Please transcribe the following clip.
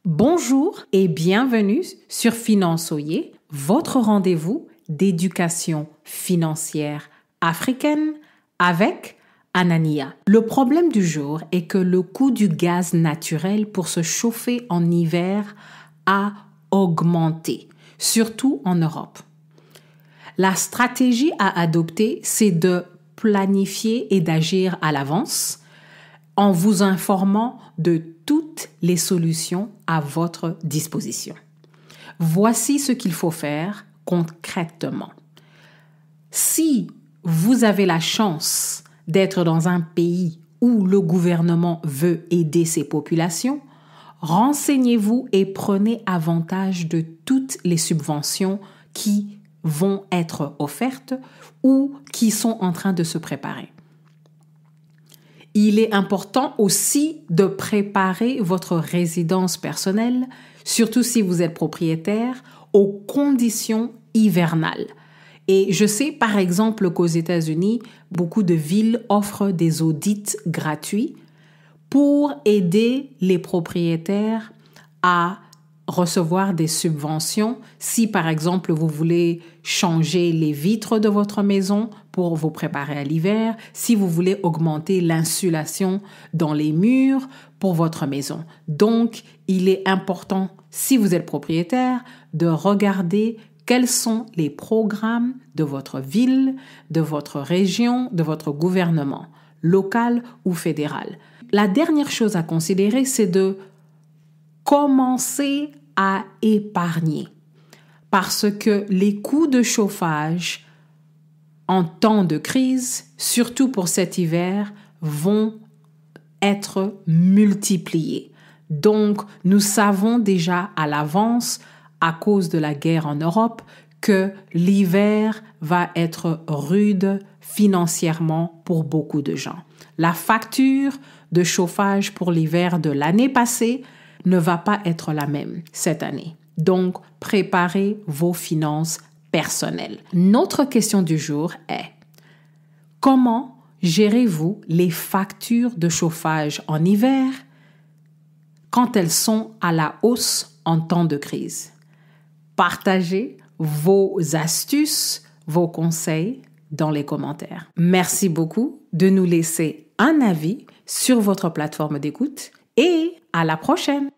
Bonjour et bienvenue sur Finançoyer, votre rendez-vous d'éducation financière africaine avec Anania. Le problème du jour est que le coût du gaz naturel pour se chauffer en hiver a augmenté, surtout en Europe. La stratégie à adopter, c'est de planifier et d'agir à l'avance en vous informant de toutes les solutions à votre disposition. Voici ce qu'il faut faire concrètement. Si vous avez la chance d'être dans un pays où le gouvernement veut aider ses populations, renseignez-vous et prenez avantage de toutes les subventions qui vont être offertes ou qui sont en train de se préparer. Il est important aussi de préparer votre résidence personnelle, surtout si vous êtes propriétaire, aux conditions hivernales. Et je sais par exemple qu'aux États-Unis, beaucoup de villes offrent des audits gratuits pour aider les propriétaires à recevoir des subventions si par exemple vous voulez changer les vitres de votre maison pour vous préparer à l'hiver, si vous voulez augmenter l'insulation dans les murs pour votre maison. Donc, il est important, si vous êtes propriétaire, de regarder quels sont les programmes de votre ville, de votre région, de votre gouvernement, local ou fédéral. La dernière chose à considérer, c'est de commencer à épargner parce que les coûts de chauffage en temps de crise, surtout pour cet hiver, vont être multipliés. Donc, nous savons déjà à l'avance, à cause de la guerre en Europe, que l'hiver va être rude financièrement pour beaucoup de gens. La facture de chauffage pour l'hiver de l'année passée ne va pas être la même cette année. Donc, préparez vos finances personnelles. Notre question du jour est: comment gérez-vous les factures de chauffage en hiver quand elles sont à la hausse en temps de crise? Partagez vos astuces, vos conseils dans les commentaires. Merci beaucoup de nous laisser un avis sur votre plateforme d'écoute et à la prochaine!